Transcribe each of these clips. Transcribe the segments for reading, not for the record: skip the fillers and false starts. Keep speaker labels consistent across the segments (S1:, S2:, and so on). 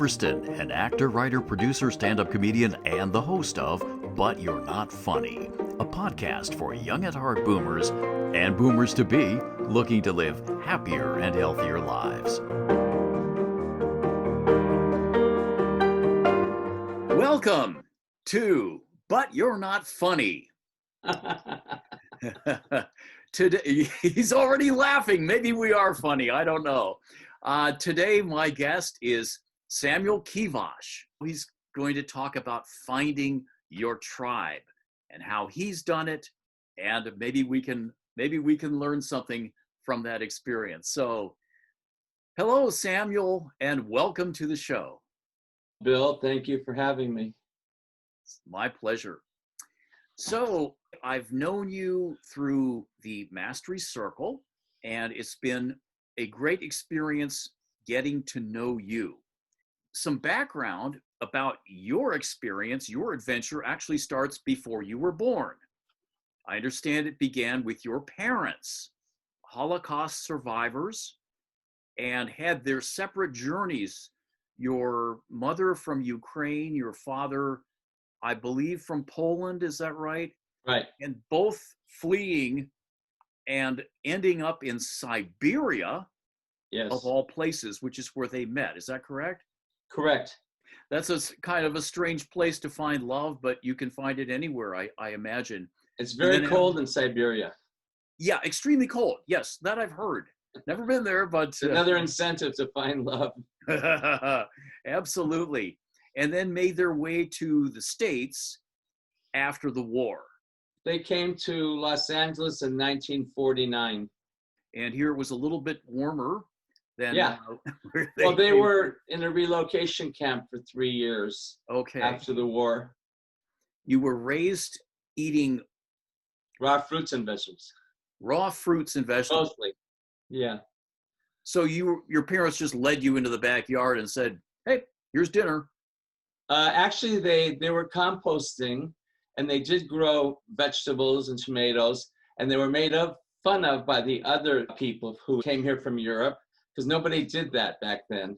S1: Everston, an actor, writer, producer, stand-up comedian, and the host of But You're Not Funny, a podcast for young at heart boomers and boomers-to-be looking to live happier and healthier lives. Welcome to But You're Not Funny. Today, he's already laughing. Maybe we are funny. I don't know. Today, my guest is Samuel Kiwasz. He's going to talk about finding your tribe and how he's done it, and maybe we can learn something from that experience. So, hello, Samuel, and welcome to the show.
S2: Bill, thank you for having me.
S1: It's my pleasure. So, I've known you through the Mastery Circle, and it's been a great experience getting to know you. Some background about your experience, your adventure actually starts before you were born. I understand it began with your parents, Holocaust survivors, and had their separate journeys. Your mother from Ukraine, your father, I believe, from Poland, is that right?
S2: Right.
S1: And both fleeing and ending up in Siberia,
S2: Yes.
S1: of all places, which is where they met. Is that correct?
S2: Correct.
S1: That's a kind of a strange place to find love, but you can find it anywhere, I imagine.
S2: It's very cold in Siberia.
S1: Yeah, extremely cold. Yes, that I've heard. Never been there, but
S2: It's another incentive to find love.
S1: Absolutely. And then made their way to the States after the war.
S2: They came to Los Angeles in 1949.
S1: And here it was a little bit warmer than where
S2: they were in a relocation camp for 3 years.
S1: Okay.
S2: After the war.
S1: You were raised eating
S2: raw fruits and vegetables.
S1: Raw fruits and vegetables.
S2: Mostly. Yeah.
S1: So your parents just led you into the backyard and said, "Hey, here's dinner."
S2: Actually, they were composting, and they did grow vegetables and tomatoes, and they were made fun of by the other people who came here from Europe, because nobody did that back then.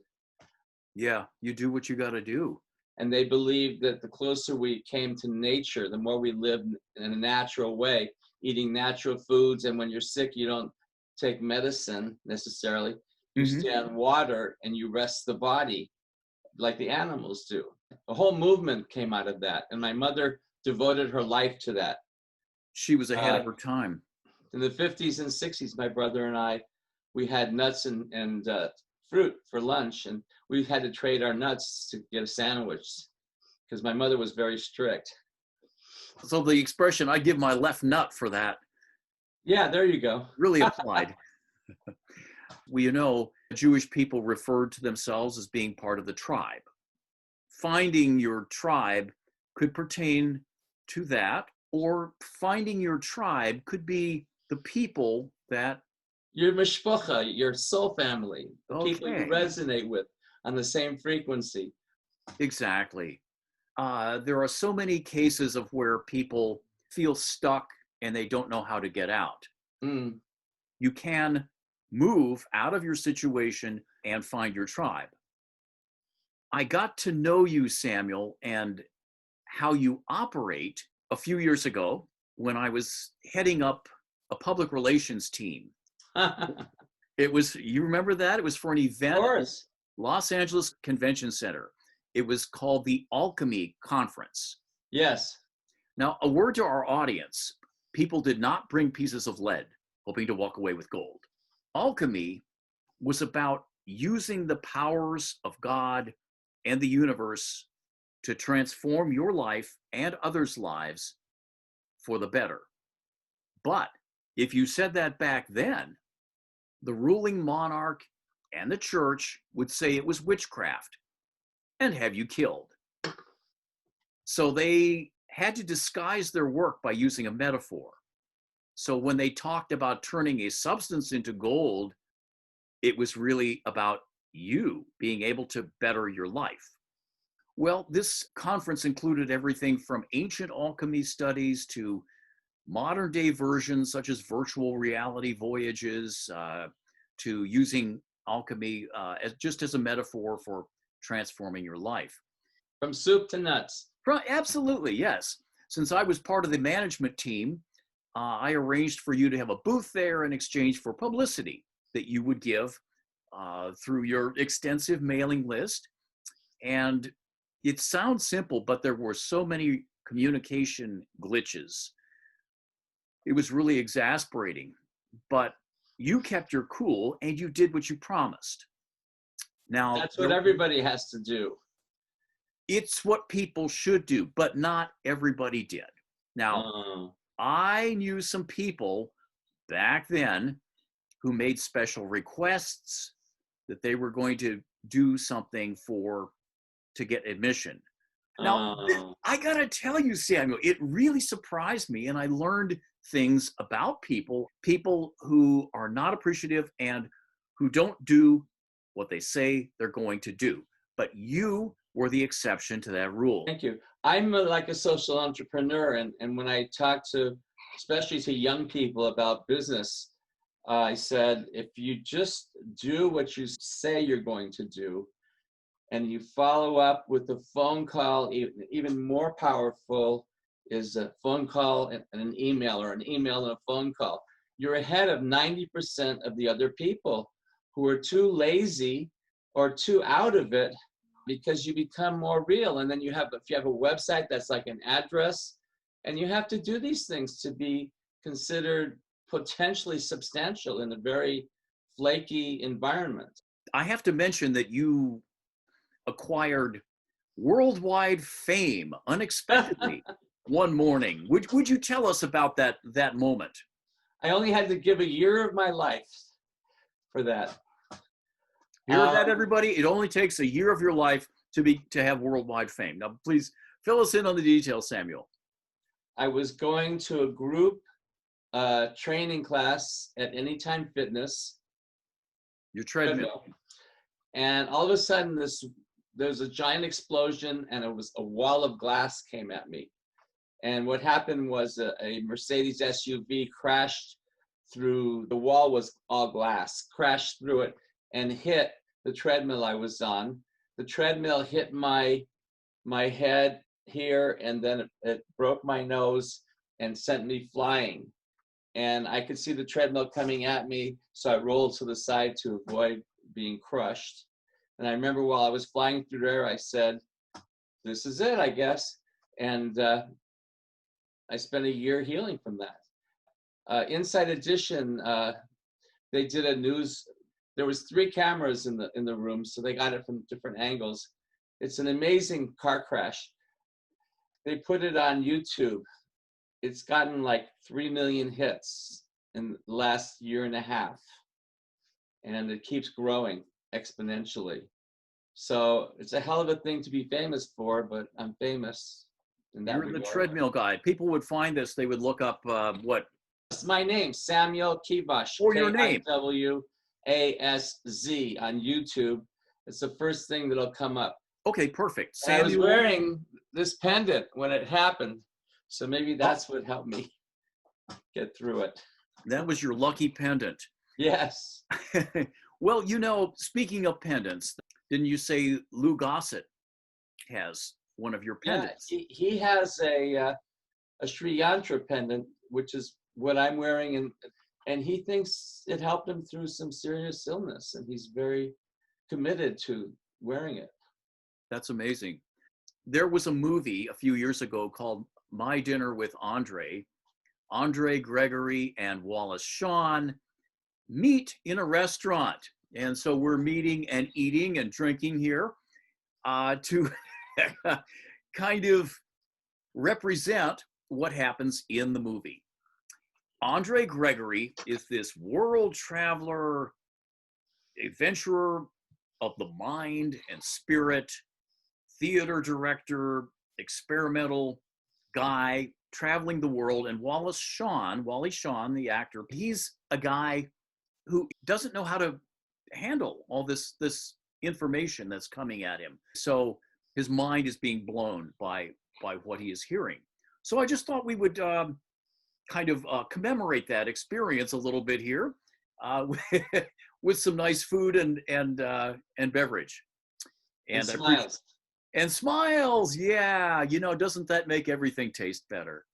S1: Yeah, you do what you got to do.
S2: And they believed that the closer we came to nature, the more we lived in a natural way, eating natural foods. And when you're sick, you don't take medicine necessarily. You stay on water and you rest the body like the animals do. A whole movement came out of that. And my mother devoted her life to that.
S1: She was ahead of her time.
S2: In the 50s and 60s, my brother and I, we had nuts and fruit for lunch. And we had to trade our nuts to get a sandwich because my mother was very strict.
S1: So the expression, "I give my left nut for that."
S2: Yeah, there you go.
S1: Really applied. Well, you know, Jewish people referred to themselves as being part of the tribe. Finding your tribe could pertain to that, or finding your tribe could be the people that...
S2: Your mishpacha, your soul family, the people you
S1: Okay.
S2: resonate with on the same frequency.
S1: Exactly. There are so many cases of where people feel stuck and they don't know how to get out. You can move out of your situation and find your tribe. I got to know you, Samuel, and how you operate a few years ago when I was heading up a public relations team. It was, you remember that? It was for an event at Los Angeles Convention Center. It was called the Alchemy Conference.
S2: Yes.
S1: Now, a word to our audience: people did not bring pieces of lead hoping to walk away with gold. Alchemy was about using the powers of God and the universe to transform your life and others' lives for the better. But if you said that back then, the ruling monarch and the church would say it was witchcraft and have you killed. So they had to disguise their work by using a metaphor. So when they talked about turning a substance into gold, it was really about you being able to better your life. Well, this conference included everything from ancient alchemy studies to modern day versions such as virtual reality voyages, to using alchemy just as a metaphor for transforming your life.
S2: From soup to nuts.
S1: Absolutely, yes. Since I was part of the management team, I arranged for you to have a booth there in exchange for publicity that you would give through your extensive mailing list. And it sounds simple, but there were so many communication glitches. It was really exasperating, but you kept your cool and you did what you promised. Now,
S2: that's what everybody has to do.
S1: It's what people should do, but not everybody did. Now, I knew some people back then who made special requests that they were going to do something to get admission. Now, I gotta tell you, Samuel, it really surprised me, and I learned things about people who are not appreciative and who don't do what they say they're going to do. But you were the exception to that rule.
S2: Thank you. I'm like a social entrepreneur, and when I talk to, especially to young people about business, I said, if you just do what you say you're going to do, and you follow up with a phone call, even more powerful is a phone call and an email, or an email and a phone call. You're ahead of 90% of the other people who are too lazy or too out of it, because you become more real. And then if you have a website, that's like an address, and you have to do these things to be considered potentially substantial in a very flaky environment.
S1: I have to mention that you acquired worldwide fame unexpectedly one morning. Would you tell us about that moment?
S2: I only had to give a year of my life for that.
S1: Hear that, everybody? It only takes a year of your life to have worldwide fame. Now, please fill us in on the details, Samuel.
S2: I was going to a group training class at Anytime Fitness.
S1: Your treadmill.
S2: And all of a sudden, there's a giant explosion, and it was a wall of glass came at me. And what happened was a Mercedes SUV crashed through, the wall was all glass, crashed through it and hit the treadmill I was on. The treadmill hit my head here, and then it broke my nose and sent me flying. And I could see the treadmill coming at me, so I rolled to the side to avoid being crushed. And I remember while I was flying through there, I said, this is it, I guess. And I spent a year healing from that. Inside Edition, they did a news. There was 3 cameras in the room, so they got it from different angles. It's an amazing car crash. They put it on YouTube. It's gotten like 3 million hits in the last year and a half, and it keeps growing exponentially. So it's a hell of a thing to be famous for, but I'm famous in that regard.
S1: You're the treadmill guy. People would find this. They would look up what?
S2: It's my name, Samuel Kiwasz.
S1: Or your name.
S2: Kiwaszz on YouTube. It's the first thing that'll come up.
S1: Okay, perfect.
S2: I was wearing this pendant when it happened, so maybe that's what helped me get through it.
S1: That was your lucky pendant.
S2: Yes.
S1: Well, speaking of pendants, didn't you say Lou Gossett has one of your pendants?
S2: Yeah, he has a Sri Yantra pendant, which is what I'm wearing, and he thinks it helped him through some serious illness, and he's very committed to wearing it.
S1: That's amazing. There was a movie a few years ago called My Dinner with Andre. Andre Gregory and Wallace Shawn meet in a restaurant. And so we're meeting and eating and drinking here to kind of represent what happens in the movie. Andre Gregory is this world traveler, adventurer of the mind and spirit, theater director, experimental guy, traveling the world. And Wally Shawn, the actor, he's a guy who doesn't know how to handle all this information that's coming at him. So his mind is being blown by what he is hearing. So I just thought we would kind of commemorate that experience a little bit here with some nice food and beverage.
S2: And
S1: And I appreciate
S2: smiles.
S1: and smiles. Yeah, doesn't that make everything taste better?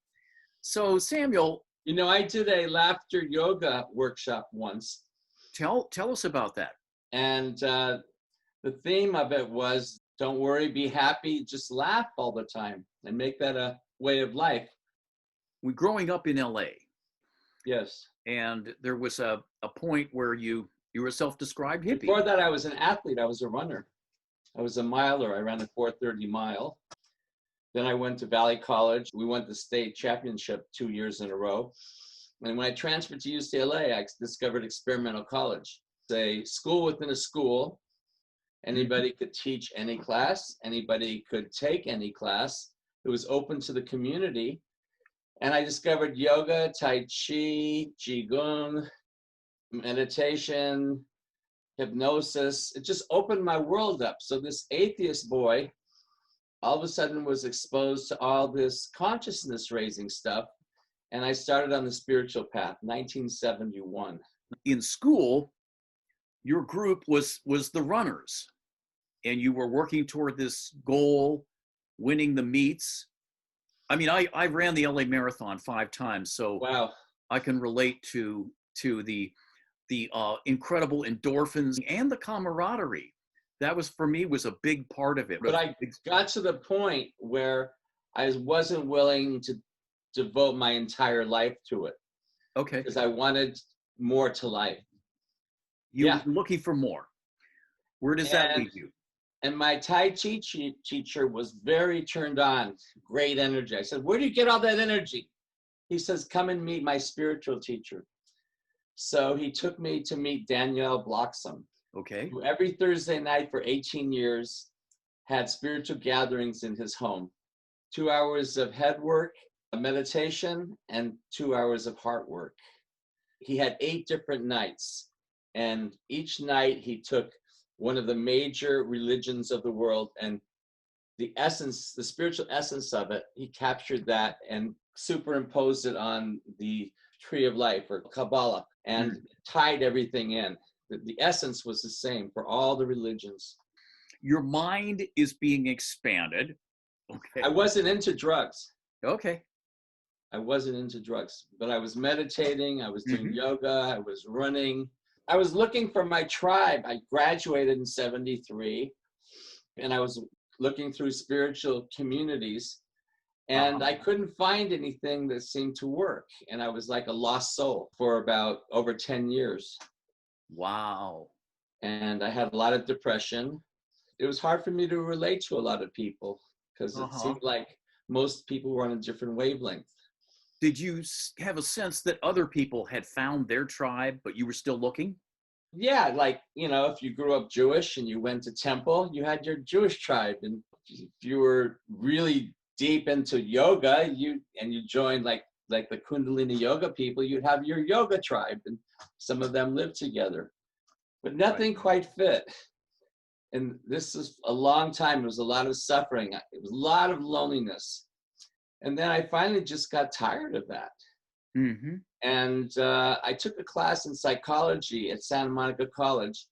S1: So Samuel,
S2: I did a laughter yoga workshop once,
S1: tell us about that.
S2: and the theme of it was don't worry, be happy, just laugh all the time and make that a way of life.
S1: We growing up in LA,
S2: Yes.
S1: and there was a point where you were a self-described hippie.
S2: Before that, I was an athlete. I was a runner. I was a miler. I ran a 4:30 mile. Then I went to Valley College. We won the state championship 2 years in a row. And when I transferred to UCLA, I discovered experimental college. It's a school within a school. Anybody could teach any class. Anybody could take any class. It was open to the community. And I discovered yoga, Tai Chi, Qigong, meditation, hypnosis. It just opened my world up. So this atheist boy all of a sudden was exposed to all this consciousness raising stuff. And I started on the spiritual path, 1971.
S1: In school, your group was the runners, and you were working toward this goal, winning the meets. I mean, I ran the LA Marathon 5 times, so
S2: Wow.
S1: I can relate to the incredible endorphins and the camaraderie. That was, for me, was a big part of it.
S2: But I got to the point where I wasn't willing to devote my entire life to it.
S1: Okay.
S2: Because I wanted more to life.
S1: You were looking for more. Where does that lead you?
S2: And my Tai Chi teacher was very turned on, great energy. I said, where do you get all that energy? He says, come and meet my spiritual teacher. So he took me to meet Danielle Bloxham,
S1: Okay.
S2: who every Thursday night for 18 years had spiritual gatherings in his home. 2 hours of head work, a meditation, and 2 hours of heart work. He had 8 different nights, and each night he took one of the major religions of the world, and the essence, the spiritual essence of it, he captured that and superimposed it on the tree of life, or Kabbalah, and tied everything in. The essence was the same for all the religions.
S1: Your mind is being expanded. Okay.
S2: I wasn't into drugs.
S1: Okay.
S2: I wasn't into drugs, but I was meditating, I was doing yoga, I was running. I was looking for my tribe. I graduated in 73, and I was looking through spiritual communities, and I couldn't find anything that seemed to work. And I was like a lost soul for about over 10 years.
S1: Wow.
S2: And I had a lot of depression. It was hard for me to relate to a lot of people because it seemed like most people were on a different wavelength.
S1: Did you have a sense that other people had found their tribe, but you were still looking?
S2: Yeah, like, if you grew up Jewish and you went to temple, you had your Jewish tribe. And if you were really deep into yoga, you joined like the Kundalini yoga people, you'd have your yoga tribe, and some of them lived together. But nothing quite fit. And this is a long time. It was a lot of suffering. It was a lot of loneliness. And then I finally just got tired of that. And I took a class in psychology at Santa Monica College.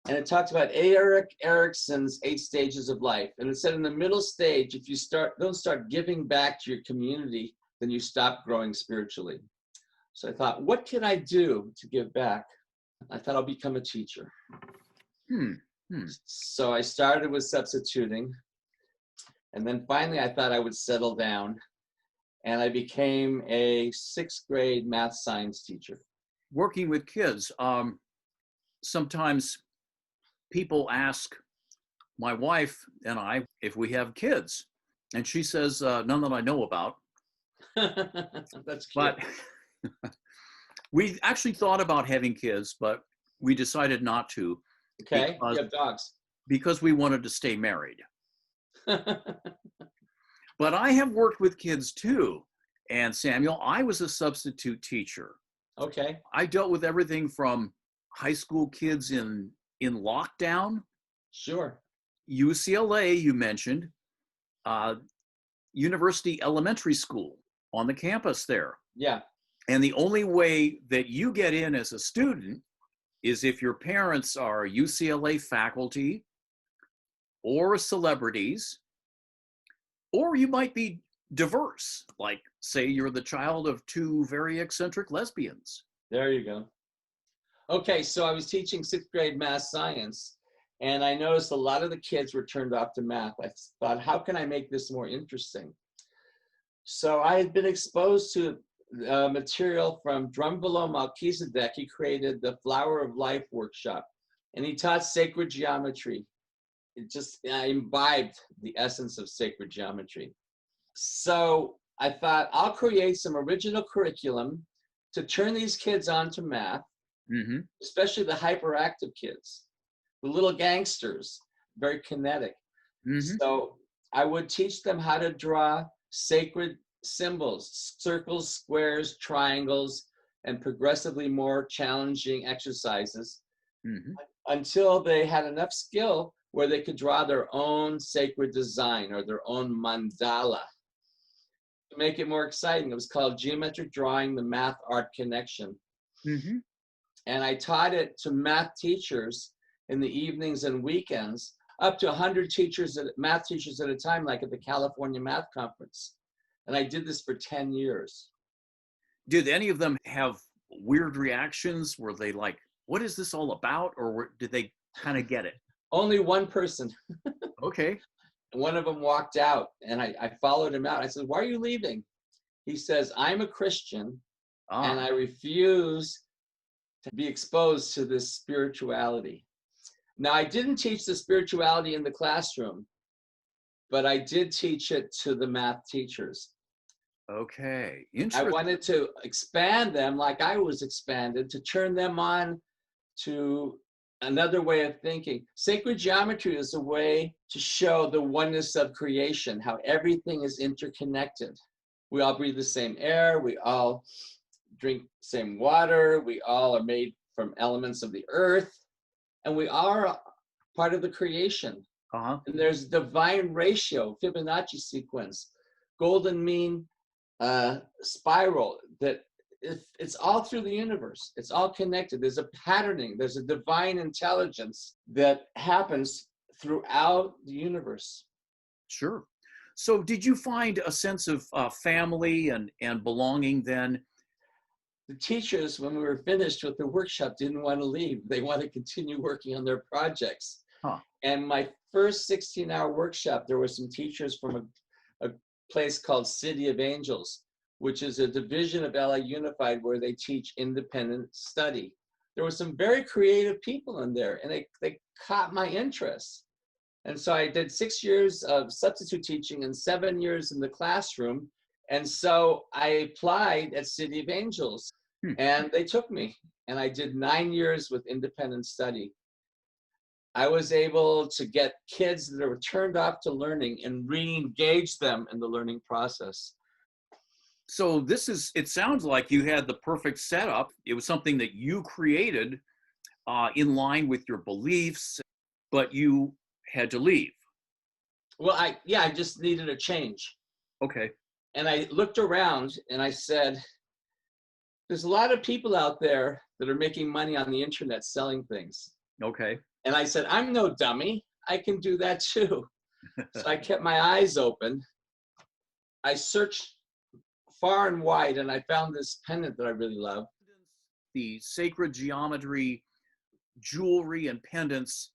S2: And it talked about Erik Erikson's 8 stages of life. And it said in the middle stage, if you don't start giving back to your community, then you stop growing spiritually. So I thought, what can I do to give back? I thought I'll become a teacher. So I started with substituting. And then finally, I thought I would settle down. And I became a 6th grade math science teacher.
S1: Working with kids, sometimes people ask my wife and I if we have kids. And she says, none that I know about.
S2: That's cute.
S1: But we actually thought about having kids, but we decided not to.
S2: Okay, you have dogs.
S1: Because we wanted to stay married. But I have worked with kids too. And Samuel, I was a substitute teacher.
S2: Okay.
S1: I dealt with everything from high school kids in lockdown.
S2: Sure.
S1: UCLA, you mentioned, University Elementary School on the campus there.
S2: Yeah.
S1: And the only way that you get in as a student is if your parents are UCLA faculty or celebrities, or you might be diverse, like say you're the child of two very eccentric lesbians.
S2: There you go. Okay, so I was teaching 6th grade math science, and I noticed a lot of the kids were turned off to math. I thought, how can I make this more interesting? So I had been exposed to material from Drumvalo Melchizedek. He created the Flower of Life workshop, and he taught sacred geometry. I imbibed the essence of sacred geometry. So I thought, I'll create some original curriculum to turn these kids on to math, especially the hyperactive kids, the little gangsters, very kinetic. So I would teach them how to draw sacred symbols, circles, squares, triangles, and progressively more challenging exercises until they had enough skill where they could draw their own sacred design or their own mandala. To make it more exciting, it was called Geometric Drawing, the Math Art Connection. And I taught it to math teachers in the evenings and weekends, up to 100 math teachers at a time, like at the California Math Conference. And I did this for 10 years.
S1: Did any of them have weird reactions? Were they like, what is this all about? Or did they kind of get it?
S2: Only one person.
S1: Okay.
S2: One of them walked out, and I followed him out. I said, why are you leaving? He says, I'm a Christian, and I refuse to be exposed to this spirituality. Now, I didn't teach the spirituality in the classroom, but I did teach it to the math teachers.
S1: Okay,
S2: I wanted to expand them like I was expanded, to turn them on to another way of thinking. Sacred geometry is a way to show the oneness of creation, how everything is interconnected. We all breathe the same air, we all drink the same water, we all are made from elements of the earth, and we are part of the creation. And there's divine ratio, Fibonacci sequence, golden mean spiral, that it's all through the universe. It's all connected. There's a patterning. There's a divine intelligence that happens throughout the universe.
S1: Sure. So did you find a sense of family and belonging then?
S2: The teachers, when we were finished with the workshop, didn't want to leave. They want to continue working on their projects. And my first 16-hour workshop, there were some teachers from a place called City of Angels, which is a division of LA Unified where they teach independent study. There were some very creative people in there, and they caught my interest. And so I did 6 years of substitute teaching and 7 years in the classroom. And so I applied at City of Angels, and they took me. And I did 9 years with independent study. I was able to get kids that were turned off to learning and re-engage them in the learning process.
S1: So it sounds like you had the perfect setup. It was something that you created in line with your beliefs, but you had to leave.
S2: Well, I just needed a change.
S1: Okay.
S2: And I looked around and I said, there's a lot of people out there that are making money on the internet selling things.
S1: Okay.
S2: And I said, I'm no dummy. I can do that too. So I kept my eyes open. I searched far and wide, and I found this pendant that I really love.
S1: The sacred geometry, jewelry, and pendants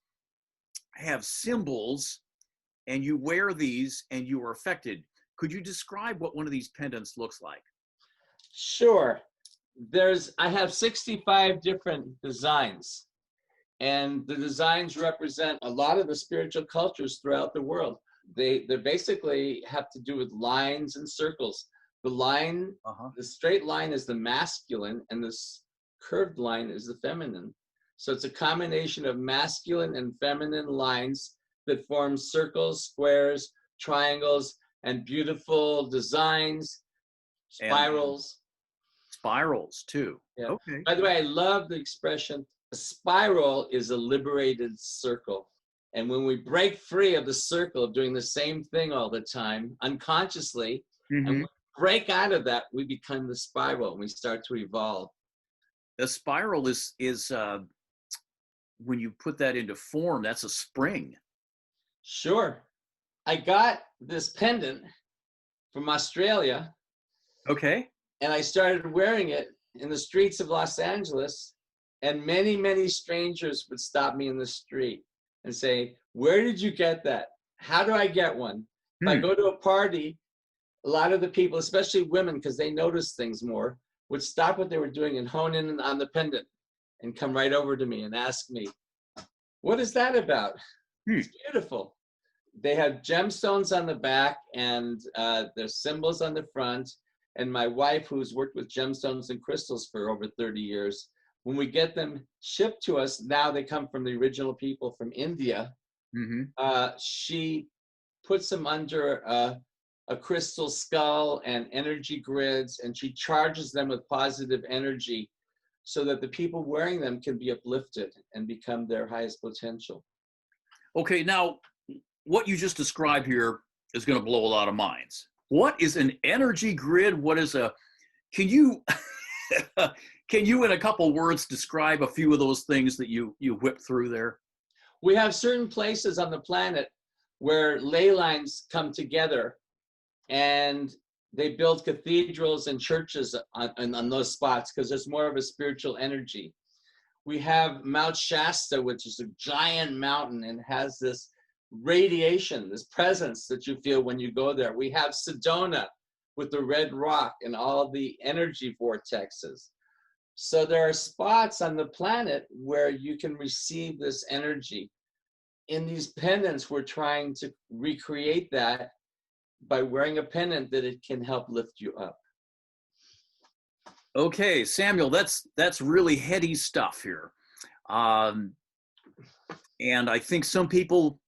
S1: have symbols, and you wear these and you are affected. Could you describe what one of these pendants looks like?
S2: Sure. I have 65 different designs, and the designs represent a lot of the spiritual cultures throughout the world. They basically have to do with lines and circles. The line, the straight line is the masculine, and this curved line is the feminine. So it's a combination of masculine and feminine lines that form circles, squares, triangles, and beautiful designs, spirals.
S1: Spirals too.
S2: Yeah.
S1: Okay.
S2: By the way, I love the expression, a spiral is a liberated circle. And when we break free of the circle of doing the same thing all the time, unconsciously, and break out of that, we become the spiral and we start to evolve.
S1: The spiral is when you put that into form, that's a spring.
S2: Sure. I got this pendant from Australia,
S1: Okay.
S2: and I started wearing it in the streets of Los Angeles, and many, many strangers would stop me in the street and say, "Where did you get that? How do I get one?" If I
S1: Hmm.
S2: go to a party, a lot of the people, especially women, because they notice things more, would stop what they were doing and hone in on the pendant and come right over to me and ask me, "What is that about?
S1: Hmm.
S2: It's beautiful." They have gemstones on the back, and there's symbols on the front. And my wife, who's worked with gemstones and crystals for over 30 years, when we get them shipped to us, now they come from the original people from India.
S1: Mm-hmm.
S2: She puts them under a crystal skull and energy grids, and she charges them with positive energy so that the people wearing them can be uplifted and become their highest potential.
S1: Okay, now what you just described here is going to blow a lot of minds. What is an energy grid? What is a, can you, can you in a couple words describe a few of those things that you whip through there?
S2: We have certain places on the planet where ley lines come together, and they build cathedrals and churches on those spots because there's more of a spiritual energy. We have Mount Shasta, which is a giant mountain and has this radiation, this presence that you feel when you go there. We have Sedona with the red rock and all the energy vortexes. So there are spots on the planet where you can receive this energy. In these pendants, we're trying to recreate that by wearing a pendant that it can help lift you up.
S1: Okay, Samuel, that's really heady stuff here. And I think some people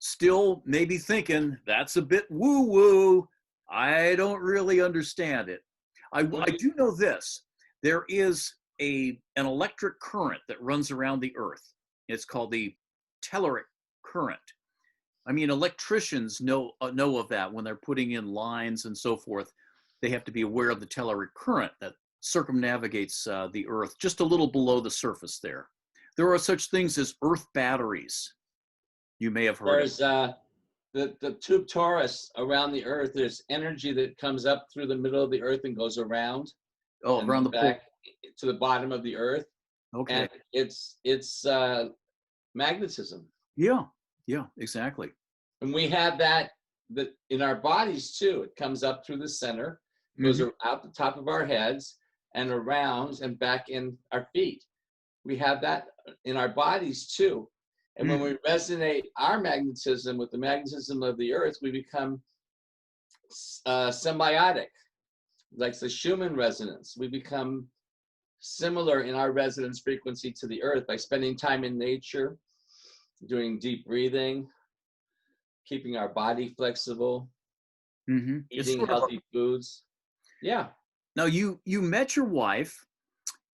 S1: still may be thinking that's a bit woo-woo. I don't really understand it. I do know this. There is an electric current that runs around the earth. It's called the telluric current. I mean, electricians know of that when they're putting in lines and so forth. They have to be aware of the telluric current that circumnavigates the earth just a little below the surface there. There are such things as earth batteries. You may have heard
S2: There's the tube torus around the earth. There's energy that comes up through the middle of the earth and goes around and
S1: around the
S2: back to the bottom of the earth.
S1: Okay.
S2: And it's magnetism.
S1: Yeah, exactly.
S2: And we have that in our bodies too. It comes up through the center, goes out the top of our heads and around and back in our feet. We have that in our bodies too. And when we resonate our magnetism with the magnetism of the earth, we become symbiotic, like the Schumann resonance. We become similar in our resonance frequency to the earth by spending time in nature, doing deep breathing, keeping our body flexible, eating healthy foods. Yeah.
S1: Now you met your wife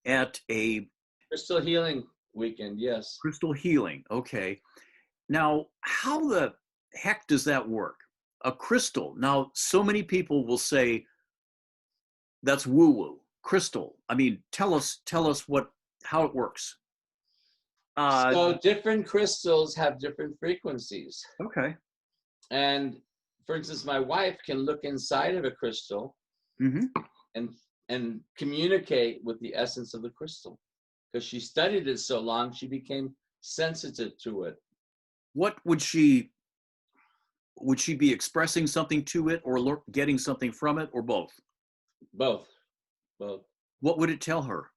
S1: at a
S2: crystal healing weekend. Yes.
S1: Crystal healing. Okay. Now, how the heck does that work? A crystal. Now, so many people will say that's woo-woo. Crystal. I mean, tell us how it works.
S2: So different crystals have different frequencies.
S1: Okay.
S2: And for instance, my wife can look inside of a crystal and communicate with the essence of the crystal. Because she studied it so long, she became sensitive to it.
S1: What would she be expressing something to it or getting something from it or both?
S2: Both.
S1: What would it tell her?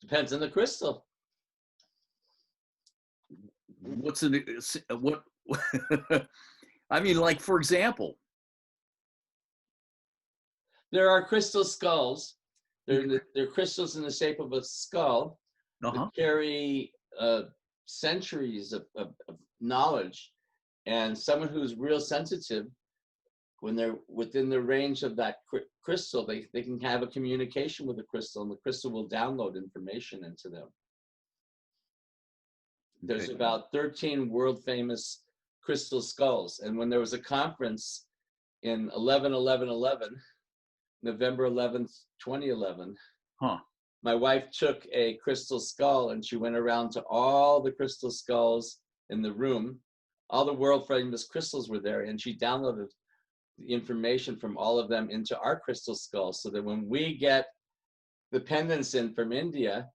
S2: Depends on the crystal.
S1: What I mean, like, for example,
S2: there are crystal skulls. They're crystals in the shape of a skull that carry centuries of knowledge. And someone who's real sensitive, when they're within the range of that crystal, they can have a communication with the crystal, and the crystal will download information into them. There's about 13 world famous crystal skulls. And when there was a conference in November 11th, 2011, my wife took a crystal skull and she went around to all the crystal skulls in the room all the world famous crystals were there, and she downloaded the information from all of them into our crystal skulls, so that when we get the pendants in from India,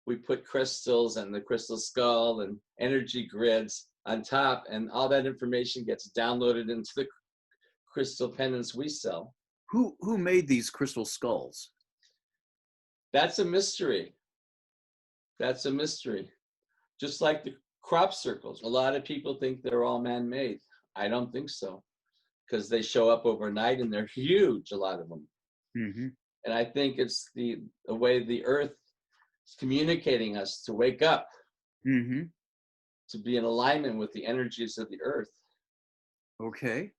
S2: we put crystals and the crystal skull and energy grids on top, and all that information gets downloaded into the crystal pendants we sell.
S1: Who made these crystal skulls?
S2: That's a mystery. That's a mystery. Just like the crop circles. A lot of people think they're all man-made. I don't think so, because they show up overnight and they're huge, a lot of them.
S1: Mm-hmm.
S2: And I think it's the way the earth is communicating us to wake up,
S1: Mm-hmm.
S2: to be in alignment with the energies of the earth.
S1: Okay.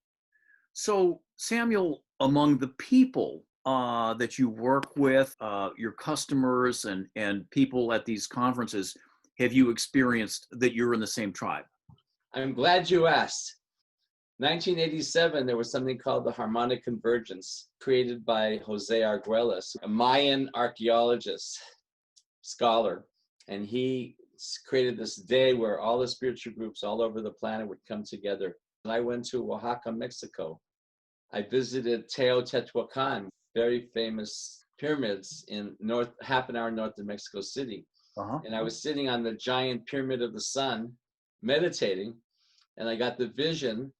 S1: So, Samuel, among the people that you work with, your customers and people at these conferences, have you experienced that you're in the same tribe?
S2: I'm glad you asked. 1987, there was something called the Harmonic Convergence, created by Jose Arguelles, a Mayan archaeologist, scholar, and he created this day where all the spiritual groups all over the planet would come together. And I went to Oaxaca, Mexico. I visited Teotihuacan, very famous pyramids in half an hour north of Mexico City.
S1: Uh-huh.
S2: And I was sitting on the giant pyramid of the sun, meditating, and I got the vision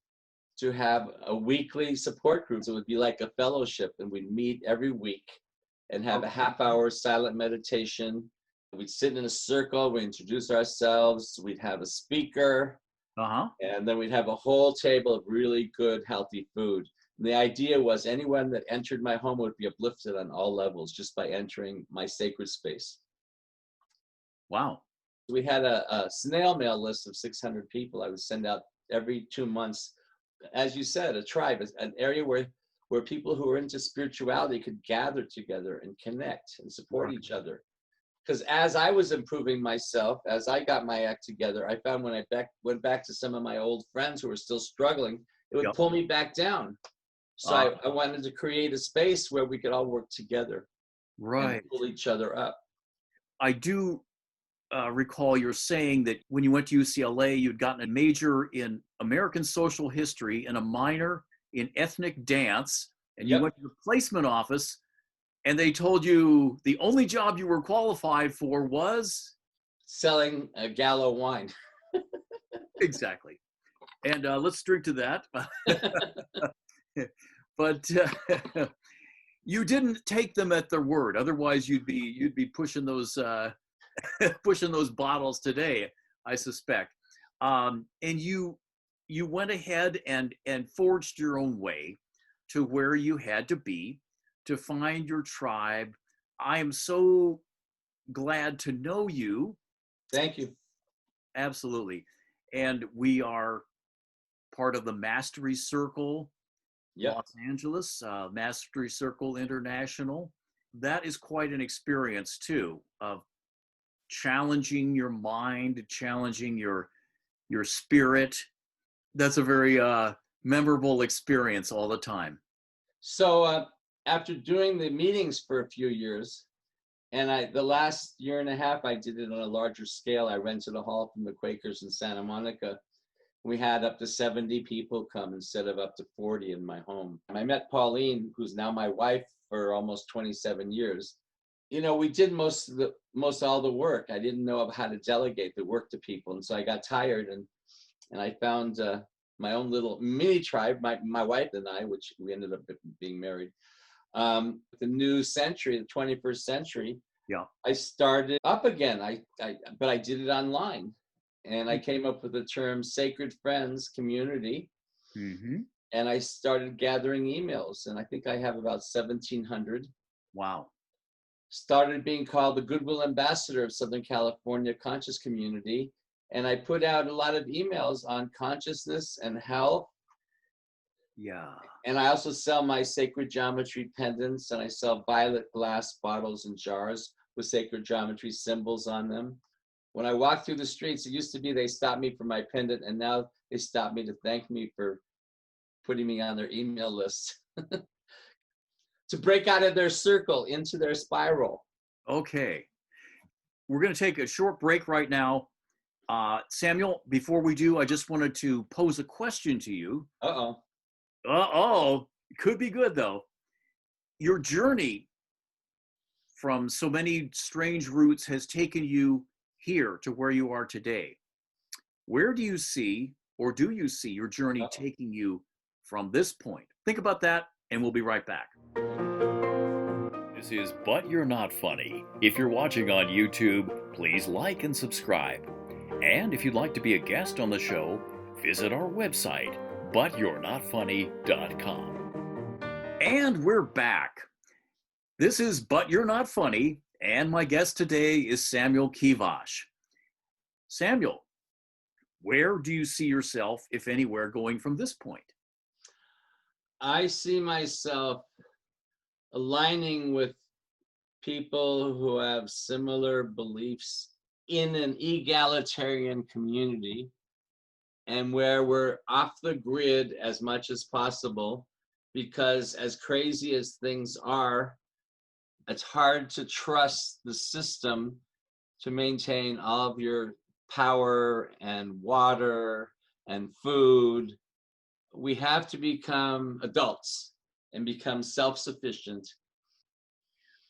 S2: to have a weekly support group. So it would be like a fellowship, and we'd meet every week and have a half-hour silent meditation. We'd sit in a circle, we'd introduce ourselves, we'd have a speaker, and then we'd have a whole table of really good, healthy food. And the idea was anyone that entered my home would be uplifted on all levels just by entering my sacred space.
S1: Wow.
S2: We had a snail mail list of 600 people I would send out every 2 months. As you said, a tribe, an area where people who are into spirituality could gather together and connect and support each other. Because as I was improving myself, as I got my act together, I found when I went back to some of my old friends who were still struggling, it would pull me back down. So I wanted to create a space where we could all work together, and pull each other up.
S1: I do recall you're saying that when you went to UCLA, you'd gotten a major in American social history and a minor in ethnic dance, and you went to the placement office, and they told you the only job you were qualified for was
S2: selling Gallo wine.
S1: Exactly. And let's drink to that. But you didn't take them at their word. Otherwise, you'd be pushing those pushing those bottles today, I suspect. And you went ahead and forged your own way to where you had to be to find your tribe. I am so glad to know you.
S2: Thank you.
S1: Absolutely. And we are part of the Mastery Circle, Los Angeles, Mastery Circle International. That is quite an experience too, of challenging your mind, challenging your spirit. That's a very memorable experience all the time.
S2: So after doing the meetings for a few years, and the last year and a half, I did it on a larger scale. I rented a hall from the Quakers in Santa Monica. We had up to 70 people come instead of up to 40 in my home. I met Pauline, who's now my wife for almost 27 years. You know, we did most all the work. I didn't know how to delegate the work to people, and so I got tired, and I found my own little mini tribe. My wife and I, which we ended up being married. The new century, the 21st century.
S1: Yeah.
S2: I started up again. But I did it online, and I came up with the term Sacred Friends Community.
S1: Mm-hmm.
S2: And I started gathering emails, and I think I have about 1,700.
S1: Wow.
S2: Started being called the Goodwill Ambassador of Southern California Conscious Community. And I put out a lot of emails on consciousness and health.
S1: Yeah.
S2: And I also sell my sacred geometry pendants, and I sell violet glass bottles and jars with sacred geometry symbols on them. When I walk through the streets, it used to be they stopped me for my pendant, and now they stop me to thank me for putting me on their email list. To break out of their circle into their spiral.
S1: Okay. We're going to take a short break right now. Samuel, before we do, I just wanted to pose a question to you.
S2: Uh-oh.
S1: Uh-oh, could be good though. Your journey from so many strange routes has taken you here to where you are today. Where do you see, or do you see your journey taking you from this point? Think about that, and we'll be right back. This is But You're Not Funny. If you're watching on YouTube, please like and subscribe. And if you'd like to be a guest on the show, visit our website, butyou'renotfunny.com. And we're back. This is But You're Not Funny, and my guest today is Samuel Kiwasz. Samuel, where do you see yourself, if anywhere, going from this point?
S2: I see myself aligning with people who have similar beliefs in an egalitarian community, and where we're off the grid as much as possible, because as crazy as things are, it's hard to trust the system to maintain all of your power and water and food. We have to become adults and become self-sufficient.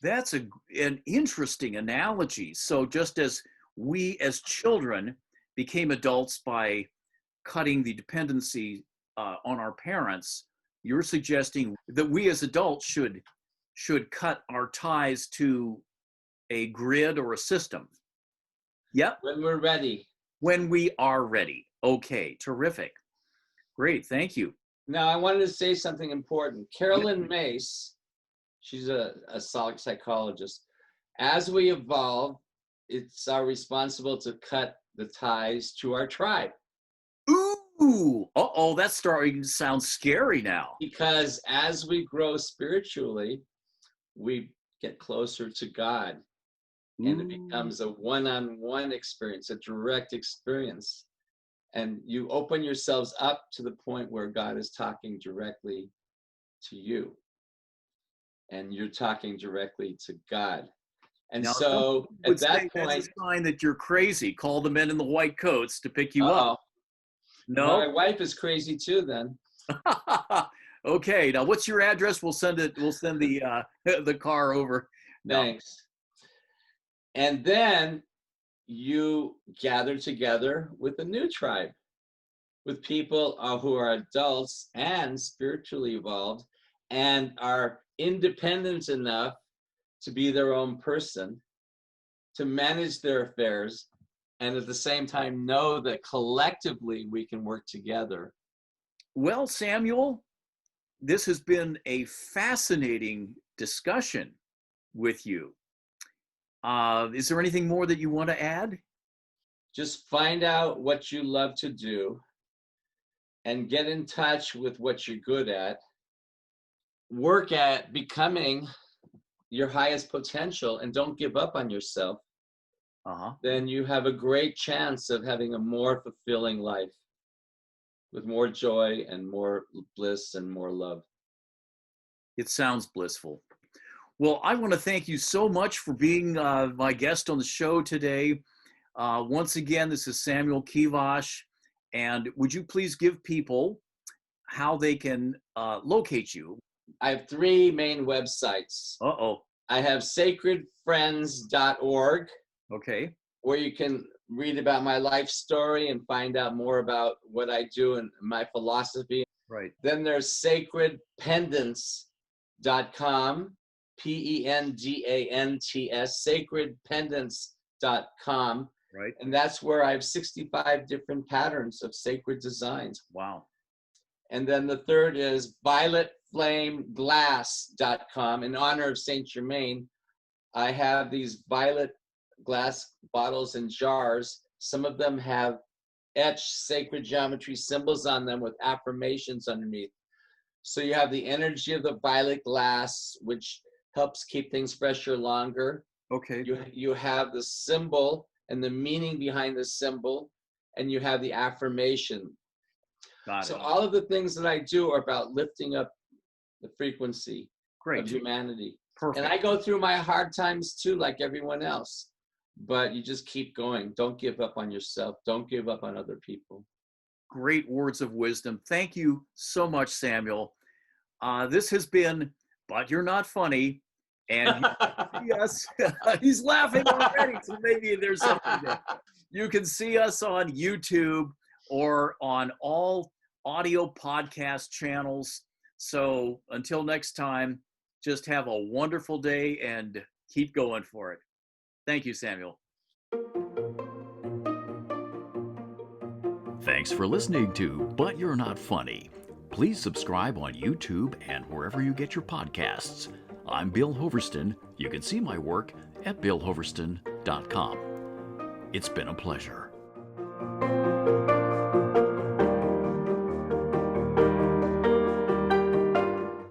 S1: That's an interesting analogy. So just as we as children became adults by cutting the dependency on our parents, you're suggesting that we as adults should cut our ties to a grid or a system. Yep.
S2: When we're ready.
S1: When we are ready. Okay, terrific. Great, thank you.
S2: Now, I wanted to say something important. Carolyn Myss, she's a psychologist. As we evolve, it's our responsible to cut the ties to our tribe.
S1: Ooh, that's starting to sound scary now.
S2: Because as we grow spiritually, we get closer to God. And it becomes a one-on-one experience, a direct experience. And you open yourselves up to the point where God is talking directly to you. And you're talking directly to God. And now, so at that point,
S1: that's a sign that you're crazy. Call the men in the white coats to pick you up. No,
S2: my wife is crazy too. Then.
S1: Okay. Now, what's your address? We'll send it. We'll send the car over.
S2: Thanks. And then you gather together with a new tribe, with people who are adults and spiritually evolved and are independent enough to be their own person, to manage their affairs, and at the same time know that collectively we can work together.
S1: Well, Samuel, this has been a fascinating discussion with you. Is there anything more that you want to add?
S2: Just find out what you love to do and get in touch with what you're good at. Work at becoming your highest potential and don't give up on yourself. Then you have a great chance of having a more fulfilling life with more joy and more bliss and more love.
S1: It sounds blissful. Well, I want to thank you so much for being my guest on the show today. Once again, this is Samuel Kiwasz. And would you please give people how they can locate you?
S2: I have 3 main websites. I have sacredfriends.org.
S1: Okay.
S2: Where you can read about my life story and find out more about what I do and my philosophy.
S1: Right.
S2: Then there's sacredpendants.com, PENDANTS, sacredpendants.com.
S1: Right.
S2: And that's where I have 65 different patterns of sacred designs.
S1: Wow.
S2: And then the third is violetflameglass.com. In honor of Saint Germain, I have these violet glass bottles and jars. Some of them have etched sacred geometry symbols on them with affirmations underneath. So you have the energy of the violet glass, which helps keep things fresher longer.
S1: Okay.
S2: You have the symbol and the meaning behind the symbol, and you have the affirmation. So all of the things that I do are about lifting up the frequency of humanity.
S1: Perfect.
S2: And I go through my hard times too, like everyone else. but you just keep going. Don't give up on yourself. Don't give up on other people.
S1: Great words of wisdom. Thank you so much, Samuel. This has been But You're Not Funny. And yes, he's laughing already, so maybe there's something there. You can see us on YouTube or on all audio podcast channels. So until next time, just have a wonderful day and keep going for it. Thank you, Samuel.
S3: Thanks for listening to But You're Not Funny. Please subscribe on YouTube and wherever you get your podcasts. I'm Bill Hoverston. You can see my work at billhoverston.com. It's been a pleasure.